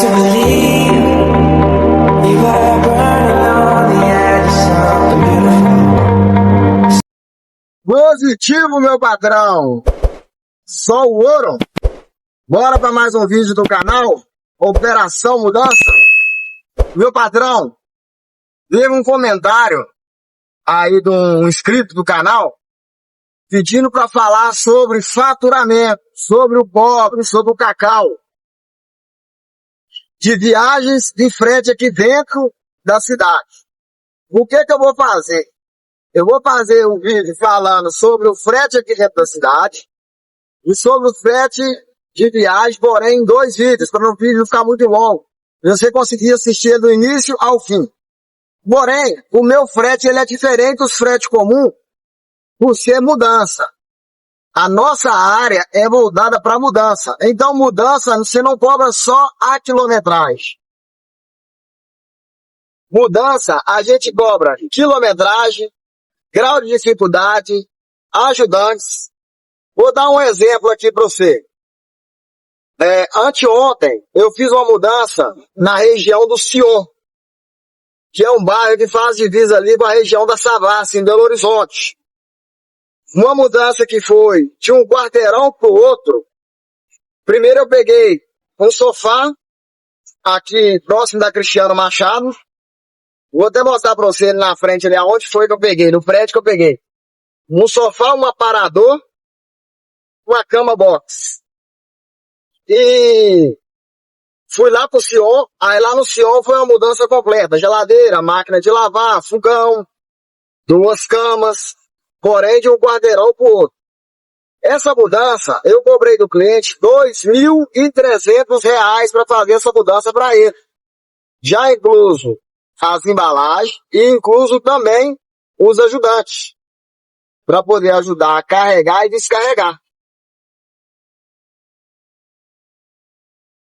to believe we were burning on the edge of something beautiful. Positivo, meu patrão! Só o ouro? Bora para mais um vídeo do canal Operação Mudança? Meu patrão, teve um comentário aí de um inscrito do canal pedindo para falar sobre faturamento, sobre o pobre, sobre o cacau, de viagens de frete aqui dentro da cidade. O que eu vou fazer? Eu vou fazer um vídeo falando sobre o frete aqui dentro da cidade e sobre o frete de viagem, porém em 2 vídeos, para o vídeo não ficar muito longo. Você conseguir assistir do início ao fim. Porém, o meu frete ele é diferente dos fretes comuns por ser mudança. A nossa área é moldada para mudança. Então, mudança, você não cobra só a quilometragem. Mudança, a gente cobra quilometragem, grau de dificuldade, ajudantes. Vou dar um exemplo aqui para você. Anteontem, eu fiz uma mudança na região do Sion, que é um bairro que faz divisa ali com a região da Savassi, em Belo Horizonte. Uma mudança que foi de um quarteirão para o outro. Primeiro eu peguei um sofá, aqui próximo da Cristiano Machado. Vou até mostrar para você ali na frente, ali aonde foi que eu peguei, no prédio que eu peguei. Um sofá, um aparador, uma cama box. E fui lá pro Sion, aí lá no Sion foi uma mudança completa. Geladeira, máquina de lavar, fogão, 2 camas, porém de um quarteirão pro outro. Essa mudança, eu cobrei do cliente R$2.300 para fazer essa mudança para ele. Já incluso as embalagens e incluso também os ajudantes, para poder ajudar a carregar e descarregar.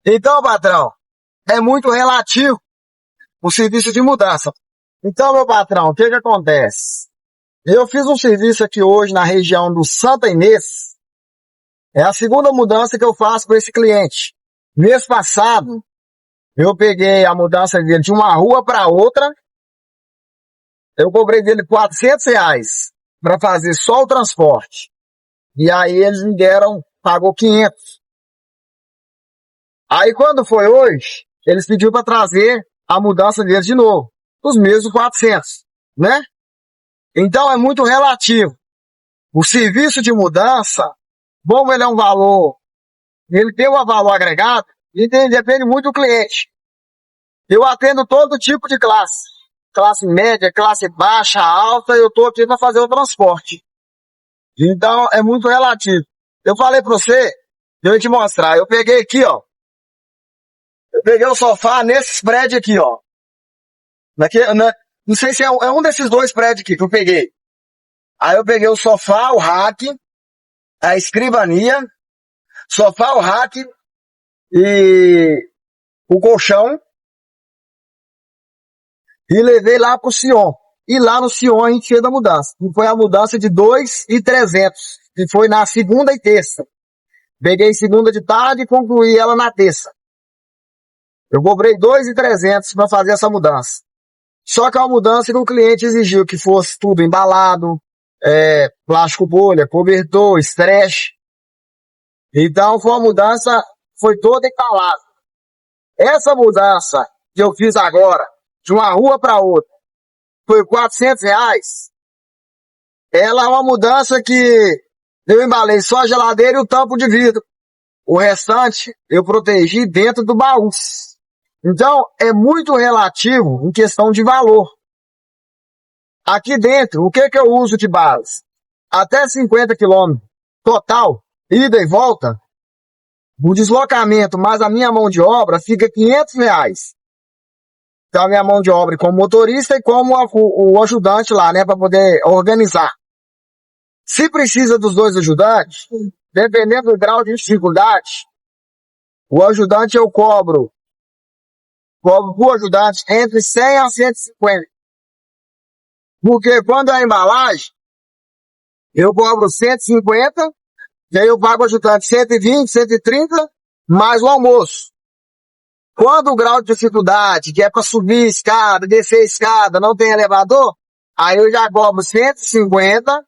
Então, patrão, é muito relativo o serviço de mudança. Então, meu patrão, o que acontece? Eu fiz um serviço aqui hoje na região do Santa Inês. É a segunda mudança que eu faço para esse cliente. Mês passado, eu peguei a mudança dele de uma rua para outra. Eu cobrei dele R$400 para fazer só o transporte. E aí eles me deram, pagou 500. Aí quando foi hoje, eles pediram para trazer a mudança deles de novo. Os mesmos 400, né? Então é muito relativo. O serviço de mudança, como ele é um valor, ele tem um valor agregado, e depende muito do cliente. Eu atendo todo tipo de classe. Classe média, classe baixa, alta, eu estou aqui para fazer o transporte. Então é muito relativo. Eu falei para você, eu ia te mostrar. Eu peguei aqui, ó. Eu peguei o sofá nesses prédios aqui, ó. Não sei se é um desses 2 prédios aqui que eu peguei. Aí eu peguei o sofá, o rack, a escrivania, sofá, o rack e o colchão. E levei lá pro Sion. E lá no Sion a gente fez a mudança. E foi a mudança de R$2.300. Que foi na segunda e terça. Peguei segunda de tarde e concluí ela na terça. Eu cobrei R$2.300 para fazer essa mudança. Só que é uma mudança que o cliente exigiu que fosse tudo embalado, plástico bolha, cobertor, stretch. Então foi uma mudança, foi toda embalada. Essa mudança que eu fiz agora, de uma rua para outra, foi R$400. Ela é uma mudança que eu embalei só a geladeira e o tampo de vidro. O restante eu protegi dentro do baú. Então, é muito relativo em questão de valor. Aqui dentro, o que eu uso de base? Até 50 km total, ida e volta, o deslocamento mais a minha mão de obra fica R$500. Então, a minha mão de obra como motorista e como o ajudante lá, né, para poder organizar. Se precisa dos 2 ajudantes, dependendo do grau de dificuldade, o ajudante eu cobro por ajudante entre 100 a 150. Porque quando é a embalagem, eu cobro 150, e aí eu pago o ajudante 120, 130, mais o almoço. Quando o grau de dificuldade, que é para subir escada, descer escada, não tem elevador, aí eu já cobro 150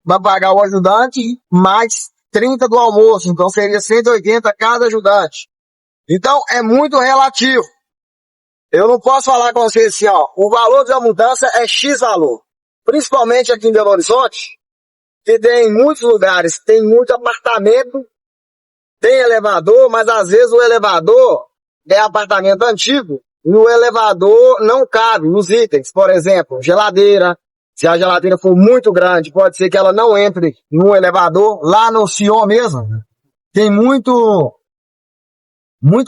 para pagar o ajudante, mais 30 do almoço. Então seria 180 cada ajudante. Então é muito relativo. Eu não posso falar com você assim, ó, o valor da mudança é X valor. Principalmente aqui em Belo Horizonte, que tem muitos lugares, tem muito apartamento, tem elevador, mas às vezes o elevador é apartamento antigo e o elevador não cabe nos itens. Por exemplo, geladeira. Se a geladeira for muito grande, pode ser que ela não entre no elevador. Lá no Sion mesmo, tem muito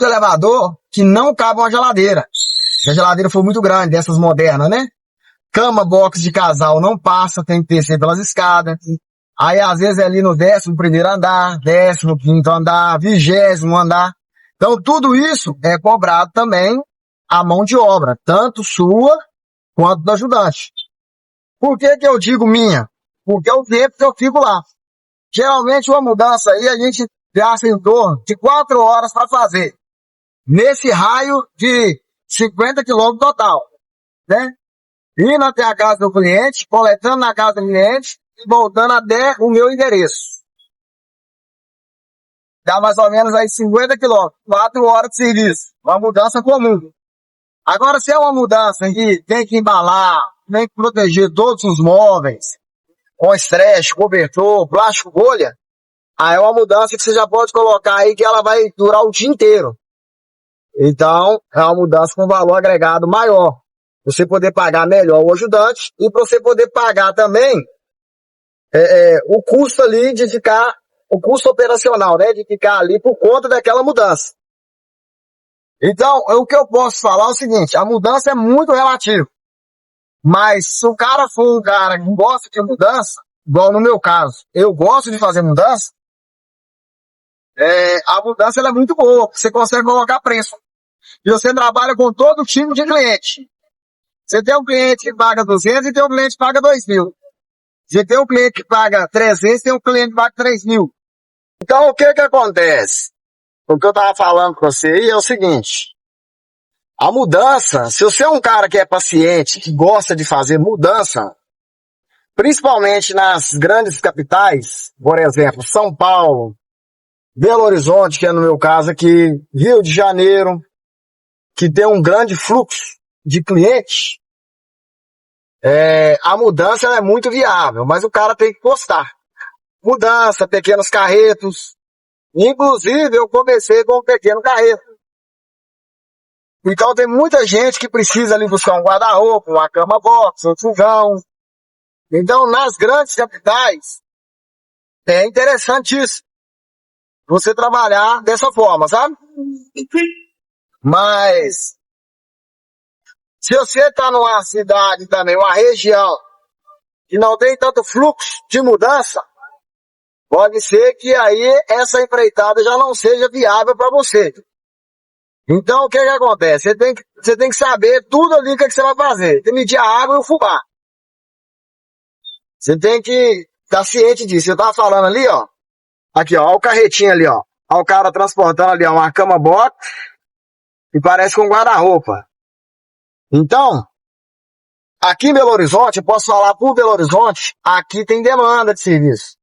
elevador que não cabe uma geladeira. Se a geladeira for muito grande, dessas modernas, né? Cama box de casal não passa, tem que descer pelas escadas. Aí às vezes é ali no 11º andar, 15º andar, 20º andar. Então tudo isso é cobrado também a mão de obra, tanto sua quanto do ajudante. Por que que eu digo minha? Porque é o tempo que eu fico lá. Geralmente uma mudança aí a gente gasta em torno de 4 horas para fazer. Nesse raio de 50 quilômetros total, né? Indo até a casa do cliente, coletando na casa do cliente e voltando até o meu endereço. Dá mais ou menos aí 50 quilômetros, 4 horas de serviço. Uma mudança comum. Agora, se é uma mudança que tem que embalar, tem que proteger todos os móveis, com estresse, cobertor, plástico, bolha, aí é uma mudança que você já pode colocar aí que ela vai durar o dia inteiro. Então, é uma mudança com valor agregado maior. Você poder pagar melhor o ajudante e para você poder pagar também o custo ali de ficar, o custo operacional, né? De ficar ali por conta daquela mudança. Então, o que eu posso falar é o seguinte, a mudança é muito relativa. Mas se o cara for um cara que gosta de mudança, igual no meu caso, eu gosto de fazer mudança, a mudança ela é muito boa, você consegue colocar preço. E você trabalha com todo tipo de cliente. Você tem um cliente que paga 200 e tem um cliente que paga 2.000. Você tem um cliente que paga 300 e tem um cliente que paga 3.000. Então o que que acontece? O que eu tava falando com você aí é o seguinte. A mudança, se você é um cara que é paciente, que gosta de fazer mudança, principalmente nas grandes capitais, por exemplo, São Paulo, Belo Horizonte, que é no meu caso aqui, Rio de Janeiro, que tem um grande fluxo de clientes, a mudança é muito viável, mas o cara tem que gostar. Mudança, pequenos carretos. Inclusive, eu comecei com um pequeno carreto. Então tem muita gente que precisa ali buscar um guarda-roupa, uma cama box, um fogão. Então, nas grandes capitais, é interessante isso. Você trabalhar dessa forma, sabe? Mas, se você está numa cidade também, uma região, que não tem tanto fluxo de mudança, pode ser que aí essa empreitada já não seja viável para você. Então, o que que acontece? Você tem que saber tudo ali que você vai fazer. Tem que medir a água e o fubá. Você tem que estar ciente disso. Eu tava falando ali, ó. Aqui, ó. Ó o carretinho ali, ó. Ó o cara transportando ali, ó. Uma cama box. E parece com um guarda-roupa. Então, aqui em Belo Horizonte, eu posso falar por Belo Horizonte, aqui tem demanda de serviço.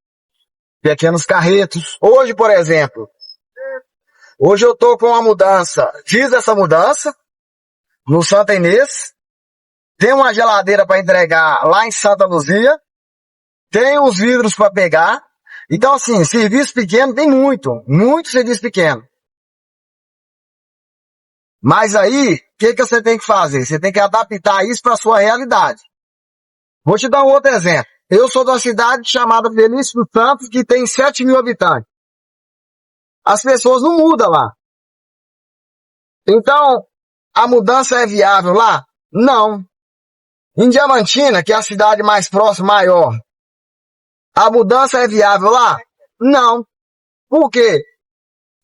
Pequenos carretos. Hoje, por exemplo, hoje eu tô com uma mudança. Fiz essa mudança no Santa Inês. Tem uma geladeira para entregar lá em Santa Luzia. Tem os vidros para pegar. Então, assim, serviço pequeno tem muito serviço pequeno. Mas aí, o que que você tem que fazer? Você tem que adaptar isso para sua realidade. Vou te dar um outro exemplo. Eu sou de uma cidade chamada Felício dos Santos, que tem 7.000 habitantes. As pessoas não mudam lá. Então, a mudança é viável lá? Não. Em Diamantina, que é a cidade mais próxima, maior, a mudança é viável lá? Não. Por quê?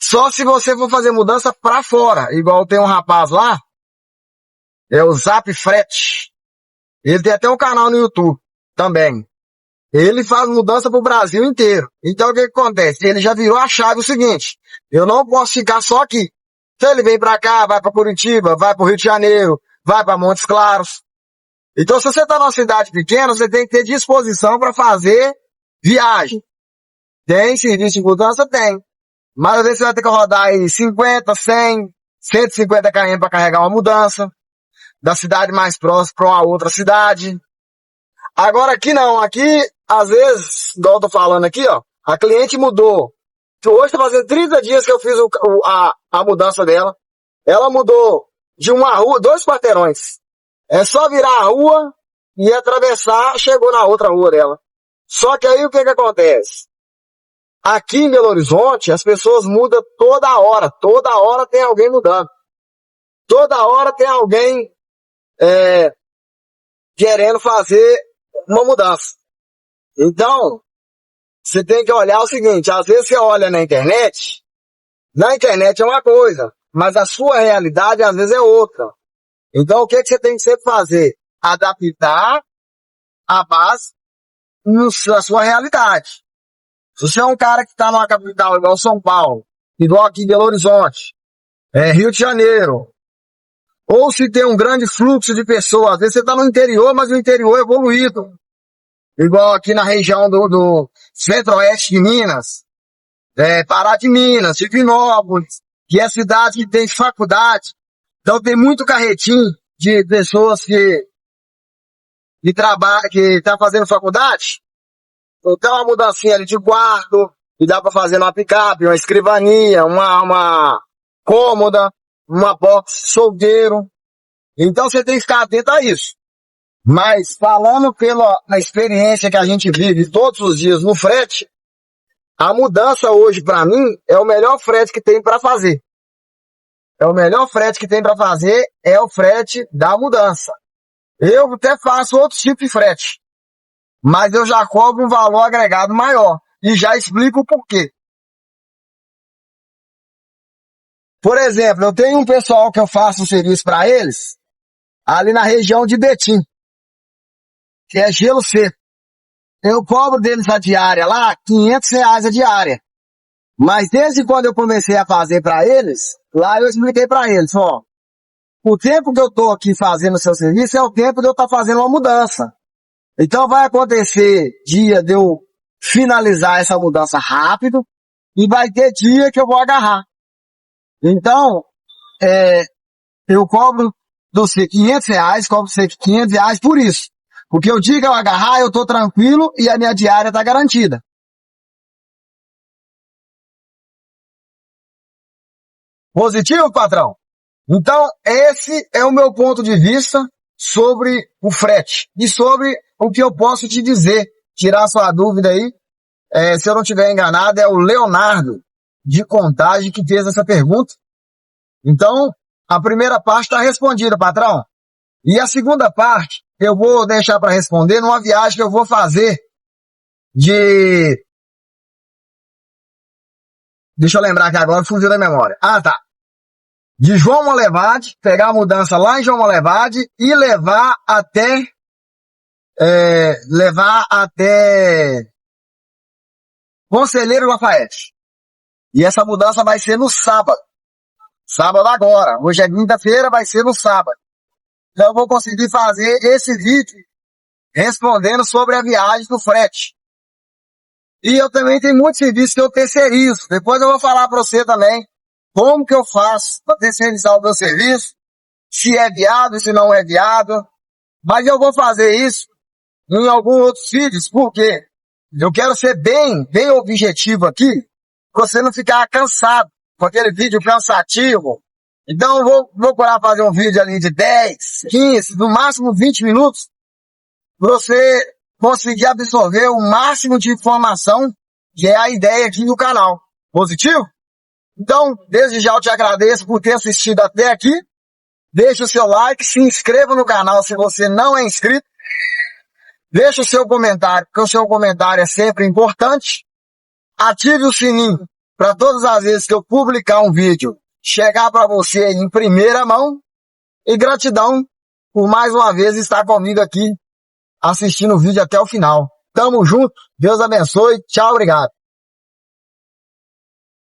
Só se você for fazer mudança pra fora. Igual tem um rapaz lá, é o Zap Frete. Ele tem até um canal no YouTube também. Ele faz mudança pro Brasil inteiro. Então o que que acontece? Ele já virou a chave o seguinte: eu não posso ficar só aqui. Então ele vem pra cá, vai pra Curitiba, vai pro Rio de Janeiro, vai pra Montes Claros. Então se você tá numa cidade pequena, você tem que ter disposição para fazer viagem. Tem serviço de mudança? Tem. Mas às vezes você vai ter que rodar aí 50, 100, 150 km para carregar uma mudança da cidade mais próxima para uma outra cidade. Agora aqui não, aqui às vezes, igual eu tô falando aqui, ó, a cliente mudou. Hoje tá fazendo 30 dias que eu fiz a mudança dela. Ela mudou de uma rua, 2 quarteirões. É só virar a rua e atravessar, chegou na outra rua dela. Só que aí o que que acontece? Aqui em Belo Horizonte, as pessoas mudam toda hora tem alguém mudando. Toda hora tem alguém querendo fazer uma mudança. Então, você tem que olhar o seguinte, às vezes você olha na internet é uma coisa, mas a sua realidade às vezes é outra. Então, o que que você tem que sempre fazer? Adaptar a base na sua realidade. Se você é um cara que está numa capital igual São Paulo, igual aqui em Belo Horizonte, Rio de Janeiro, ou se tem um grande fluxo de pessoas, às vezes você está no interior, mas o interior é evoluído. Igual aqui na região do centro-oeste de Minas, Pará de Minas, Divinópolis, que é cidade que tem faculdade. Então tem muito carretinho de pessoas que trabalham, que tá fazendo faculdade. Então uma mudancinha ali de quarto, que dá para fazer uma picape, uma escrivania, uma cômoda, uma box solteiro. Então você tem que ficar atento a isso. Mas falando pela experiência que a gente vive todos os dias no frete, a mudança hoje para mim é o melhor frete que tem para fazer. É o melhor frete que tem para fazer é o frete da mudança. Eu até faço outro tipo de frete, mas eu já cobro um valor agregado maior e já explico o porquê. Por exemplo, eu tenho um pessoal que eu faço um serviço para eles ali na região de Betim, que é gelo seco. Eu cobro deles a diária lá, R$ 500 a diária. Mas desde quando eu comecei a fazer para eles, lá eu expliquei para eles, ó, o tempo que eu tô aqui fazendo o seu serviço é o tempo de eu estar fazendo uma mudança. Então vai acontecer dia de eu finalizar essa mudança rápido e vai ter dia que eu vou agarrar. Então, eu cobro de você R$ 500, cobro você R$ 500 por isso. Porque o dia que eu agarrar, eu tô tranquilo e a minha diária tá garantida. Positivo, patrão? Então, esse é o meu ponto de vista sobre o frete e sobre o que eu posso te dizer. Tirar sua dúvida aí. Se eu não estiver enganado, é o Leonardo de Contagem que fez essa pergunta. Então, a primeira parte está respondida, patrão. E a segunda parte, eu vou deixar para responder numa viagem que eu vou fazer de... Deixa eu lembrar que agora fugiu da memória. Ah, tá. De João Molevade, pegar a mudança lá em João Molevade e levar até Conselheiro Lafayette. E essa mudança vai ser no sábado. Sábado agora. Hoje é quinta-feira, vai ser no sábado. Então eu vou conseguir fazer esse vídeo respondendo sobre a viagem do frete. E eu também tenho muitos serviços que eu terceirizo. Depois eu vou falar para você também como que eu faço para terceirizar o meu serviço, se é viável, se não é viável. Mas eu vou fazer isso em alguns outros vídeos, porque eu quero ser bem objetivo aqui, para você não ficar cansado com aquele vídeo cansativo. Então eu vou procurar fazer um vídeo ali de 10, 15, no máximo 20 minutos, para você conseguir absorver o máximo de informação, que é a ideia aqui do canal. Positivo? Então, desde já eu te agradeço por ter assistido até aqui. Deixa o seu like, se inscreva no canal se você não é inscrito. Deixa o seu comentário, porque o seu comentário é sempre importante. Ative o sininho para todas as vezes que eu publicar um vídeo chegar para você em primeira mão. E gratidão por mais uma vez estar comigo aqui assistindo o vídeo até o final. Tamo junto, Deus abençoe, tchau, obrigado.